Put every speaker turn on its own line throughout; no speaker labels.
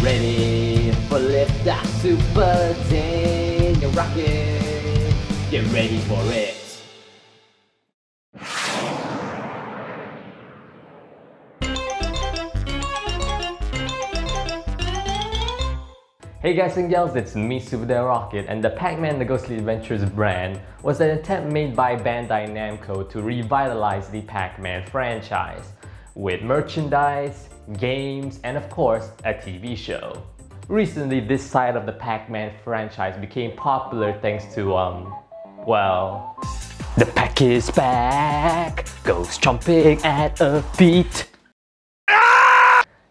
ready for liftoff, super zing, your rocket. Get ready for it. Hey guys and gals, it's me, Super the Rocket, and the Pac-Man The Ghostly Adventures brand was an attempt made by Bandai Namco to revitalize the Pac-Man franchise with merchandise, games, and of course, a TV show. Recently, this side of the Pac-Man franchise became popular thanks to, well, the Pac is back, goes chomping at a beat.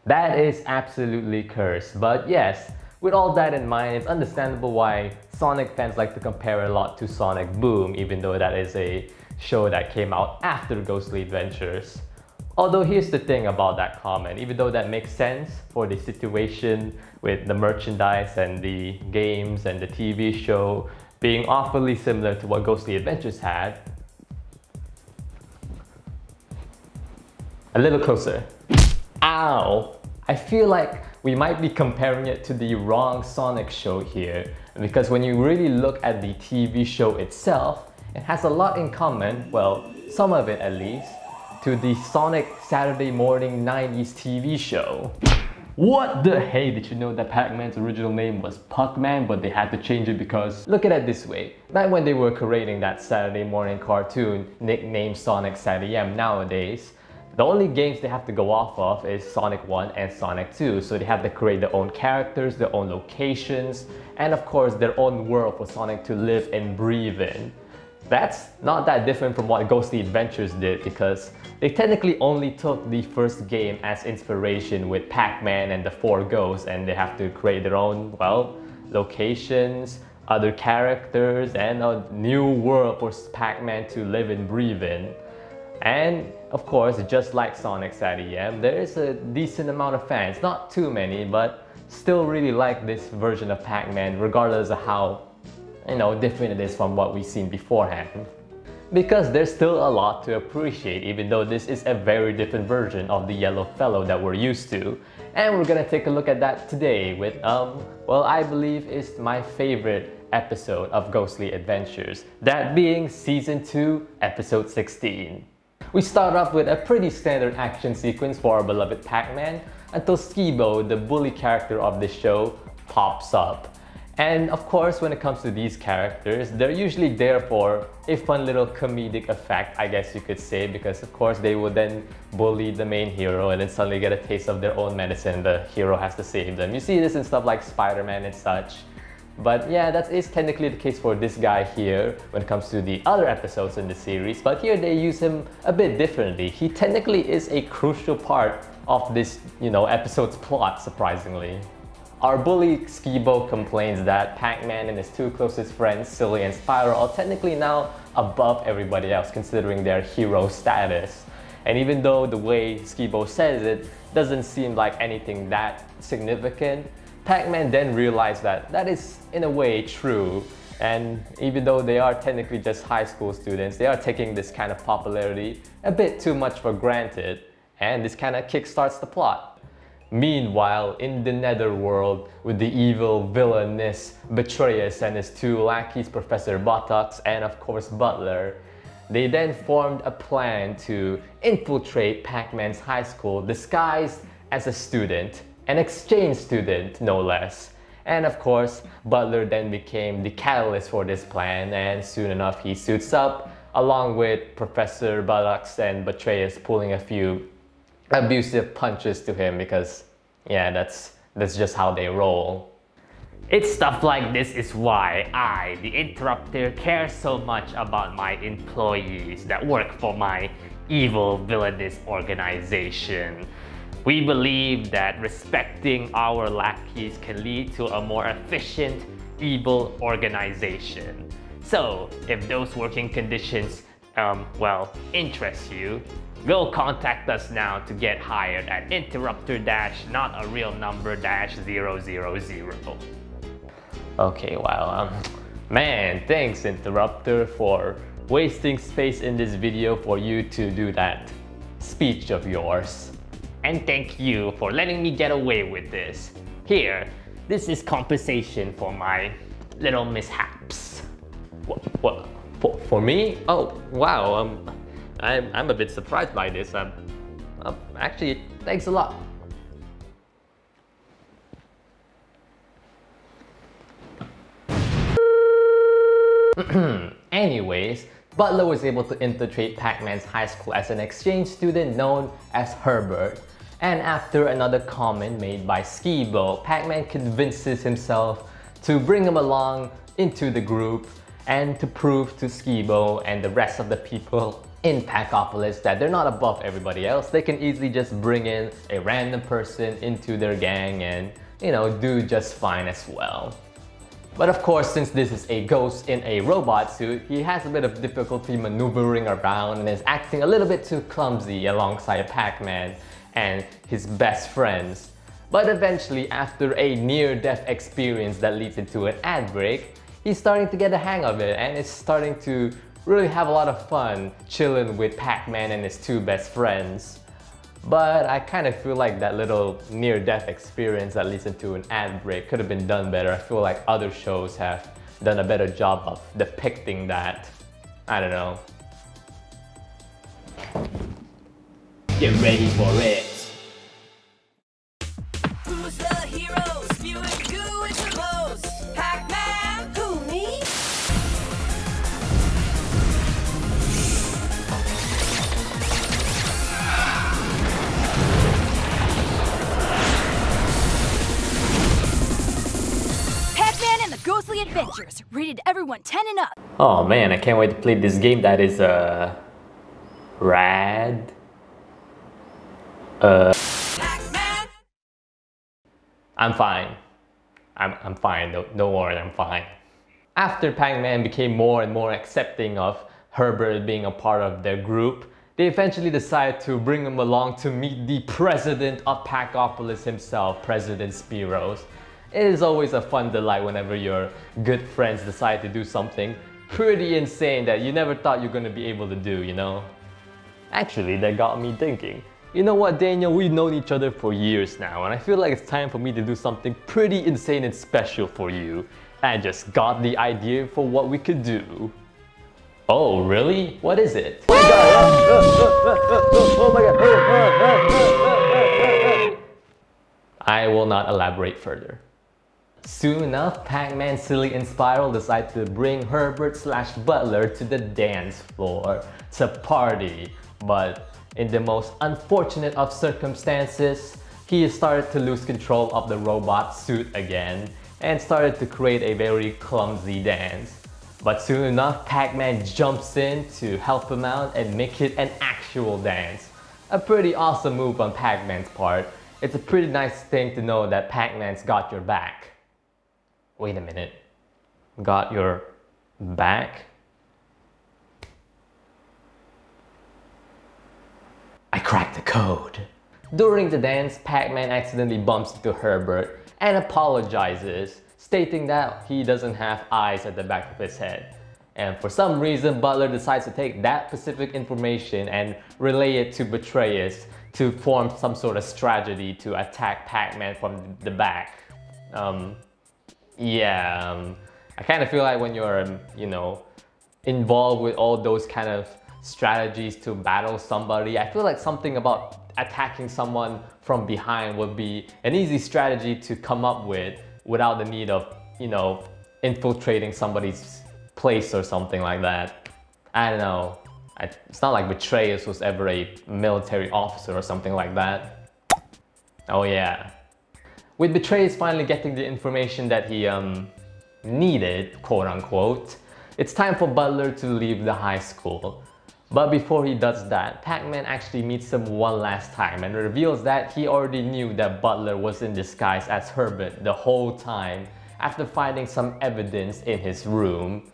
That is absolutely cursed, but yes, with all that in mind, it's understandable why Sonic fans like to compare a lot to Sonic Boom, even though that is a show that came out after Ghostly Adventures. Although here's the thing about that comment, even though that makes sense for the situation with the merchandise and the games and the TV show being awfully similar to what Ghostly Adventures had. A little closer. Ow! I feel like we might be comparing it to the wrong Sonic show here, because when you really look at the TV show itself, it has a lot in common, well, some of it at least, to the Sonic Saturday Morning 90s TV show. What the hey, did you know that Pac-Man's original name was Pac-Man, but they had to change it because, look at it this way, back when they were creating that Saturday morning cartoon nicknamed Sonic SatAM nowadays, the only games they have to go off of is Sonic 1 and Sonic 2, so they have to create their own characters, their own locations, and of course their own world for Sonic to live and breathe in. That's not that different from what Ghostly Adventures did, because they technically only took the first game as inspiration with Pac-Man and the 4 ghosts, and they have to create their own, well, locations, other characters, and a new world for Pac-Man to live and breathe in. And of course, just like Sonic SatAM, there is a decent amount of fans, not too many, but still really like this version of Pac-Man regardless of how, different it is from what we've seen beforehand. Because there's still a lot to appreciate, even though this is a very different version of the yellow fellow that we're used to. And we're gonna take a look at that today with, well, I believe is my favorite episode of Ghostly Adventures, that being Season 2, Episode 16. We start off with a pretty standard action sequence for our beloved Pac-Man until Skibo, the bully character of the show, pops up. And of course, when it comes to these characters, they're usually there for a fun little comedic effect, I guess you could say, because of course they would then bully the main hero and then suddenly get a taste of their own medicine. The hero has to save them. You see this in stuff like Spider-Man and such. But yeah, that is technically the case for this guy here when it comes to the other episodes in the series. But here they use him a bit differently. He technically is a crucial part of this, episode's plot, surprisingly. Our bully Skibo complains that Pac-Man and his 2 closest friends, Silly and Spyro, are technically now above everybody else considering their hero status. And even though the way Skibo says it doesn't seem like anything that significant, Pac-Man then realized that that is in a way true, and even though they are technically just high school students, they are taking this kind of popularity a bit too much for granted, and this kind of kickstarts the plot. Meanwhile, in the netherworld, with the evil villainous Betrayus and his 2 lackeys, Professor Buttocks and of course Butler, they then formed a plan to infiltrate Pac-Man's high school disguised as a student. An exchange student, no less. And of course, Butler then became the catalyst for this plan, and soon enough he suits up, along with Professor Buttocks and Betrayus pulling a few abusive punches to him because, yeah, that's just how they roll. It's stuff like this is why I, the Interrupter, care so much about my employees that work for my evil villainous organization. We believe that respecting our lackeys can lead to a more efficient, evil organization. So, if those working conditions, interest you, go contact us now to get hired at Interrupter-not a real number -000. Okay, wow, man, thanks Interrupter for wasting space in this video for you to do that speech of yours. And thank you for letting me get away with this. Here, this is compensation for my little mishaps. What? For me? Oh, wow. I'm a bit surprised by this. Actually, thanks a lot. Anyways, Butler was able to infiltrate Pac-Man's high school as an exchange student known as Herbert. And after another comment made by Skibo, Pac-Man convinces himself to bring him along into the group and to prove to Skibo and the rest of the people in Pacopolis that they're not above everybody else. They can easily just bring in a random person into their gang and, you know, do just fine as well. But of course, since this is a ghost in a robot suit, he has a bit of difficulty maneuvering around and is acting a little bit too clumsy alongside Pac-Man and his best friends. But eventually, after a near-death experience that leads into an ad break, he's starting to get the hang of it and is starting to really have a lot of fun chilling with Pac-Man and his two best friends. But I kind of feel like that little near-death experience that leads into an ad break could have been done better. I feel like other shows have done a better job of depicting that. I don't know. Get ready for it.
Who's the hero? Spewing goo into blows. Pac-Man? Who, me? Pac-Man and the Ghostly Adventures. Rated everyone 10 and up.
Oh man, I can't wait to play this game that is rad.
Pac-Man?
I'm fine. I'm fine, don't worry, I'm fine. After Pac-Man became more and more accepting of Herbert being a part of their group, they eventually decided to bring him along to meet the president of Pacopolis himself, President Spiros. It is always a fun delight whenever your good friends decide to do something pretty insane that you never thought you're gonna be able to do, you know? Actually, that got me thinking. You know what, Daniel, we've known each other for years now, and I feel like it's time for me to do something pretty insane and special for you. I just got the idea for what we could do. Oh, really? What is it? Oh my god! Oh my god! I will not elaborate further. Soon enough, Pac-Man, Silly, and Spiral decide to bring Herbert/Butler to the dance floor to party, but in the most unfortunate of circumstances, he started to lose control of the robot suit again and started to create a very clumsy dance. But soon enough, Pac-Man jumps in to help him out and make it an actual dance. A pretty awesome move on Pac-Man's part. It's a pretty nice thing to know that Pac-Man's got your back. Wait a minute. Got your back? I cracked the code. During the dance, Pac-Man accidentally bumps into Herbert and apologizes, stating that he doesn't have eyes at the back of his head. And for some reason, Butler decides to take that specific information and relay it to Betrayus to form some sort of strategy to attack Pac-Man from the back. I kind of feel like when you're, involved with all those kind of strategies to battle somebody, I feel like something about attacking someone from behind would be an easy strategy to come up with without the need of, infiltrating somebody's place or something like that. I don't know. It's not like Betrayus was ever a military officer or something like that. Oh yeah. With Betrayus finally getting the information that he needed, quote unquote, it's time for Butler to leave the high school. But before he does that, Pac-Man actually meets him one last time and reveals that he already knew that Butler was in disguise as Herbert the whole time after finding some evidence in his room.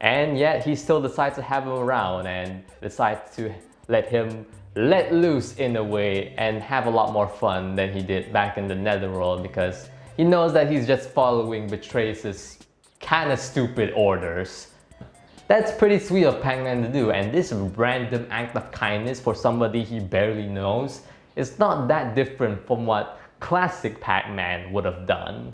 And yet he still decides to have him around and decides to let him let loose in a way and have a lot more fun than he did back in the Netherworld, because he knows that he's just following Betrayus' kind of stupid orders. That's pretty sweet of Pac-Man to do, and this random act of kindness for somebody he barely knows is not that different from what classic Pac-Man would have done.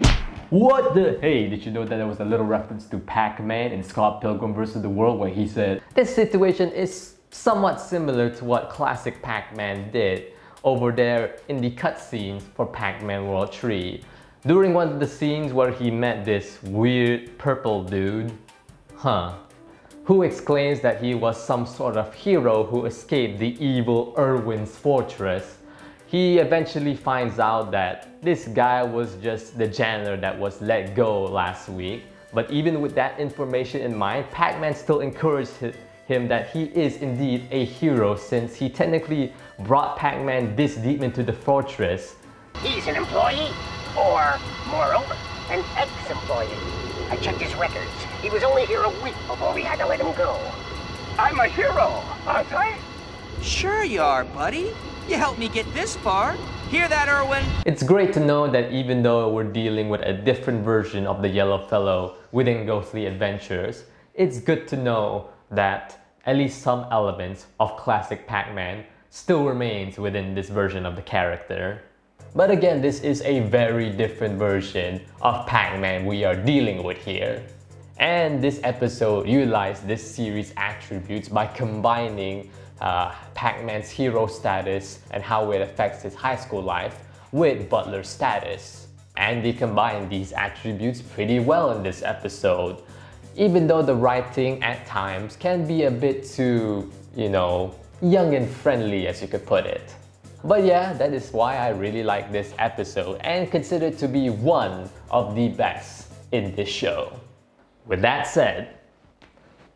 What the? Hey, did you know that there was a little reference to Pac-Man in Scott Pilgrim vs. the World where he said, "This situation is somewhat similar to what classic Pac-Man did over there in the cutscenes for Pac-Man World 3. During one of the scenes where he met this weird purple dude, who exclaims that he was some sort of hero who escaped the evil Irwin's fortress. He eventually finds out that this guy was just the janitor that was let go last week. But even with that information in mind, Pac-Man still encouraged him that he is indeed a hero since he technically brought Pac-Man this deep into the fortress.
He's an employee, or moreover, an ex-employee. I checked his records. He was only here a week before we had to let him go. I'm a hero, aren't I?
Sure you are, buddy. You helped me get this far. Hear that, Irwin?
It's great to know that even though we're dealing with a different version of the Yellow Fellow within Ghostly Adventures, it's good to know that at least some elements of classic Pac-Man still remains within this version of the character. But again, this is a very different version of Pac-Man we are dealing with here. And this episode utilized this series' attributes by combining Pac-Man's hero status and how it affects his high school life with Butler's status. And they combined these attributes pretty well in this episode, even though the writing at times can be a bit too, young and friendly, as you could put it. But yeah, that is why I really like this episode and consider it to be one of the best in this show. With that said,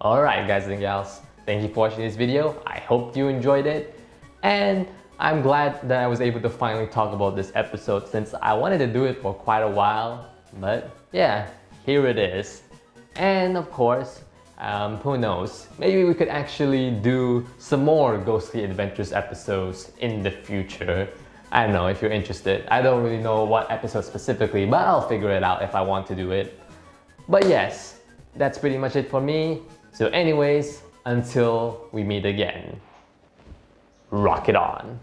alright guys and gals, thank you for watching this video. I hope you enjoyed it, and I'm glad that I was able to finally talk about this episode since I wanted to do it for quite a while. But yeah, here it is. And of course, who knows, maybe we could actually do some more Ghostly Adventures episodes in the future. I don't know if you're interested. I don't really know what episode specifically, but I'll figure it out if I want to do it. But yes, that's pretty much it for me. So anyways, until we meet again, rock it on.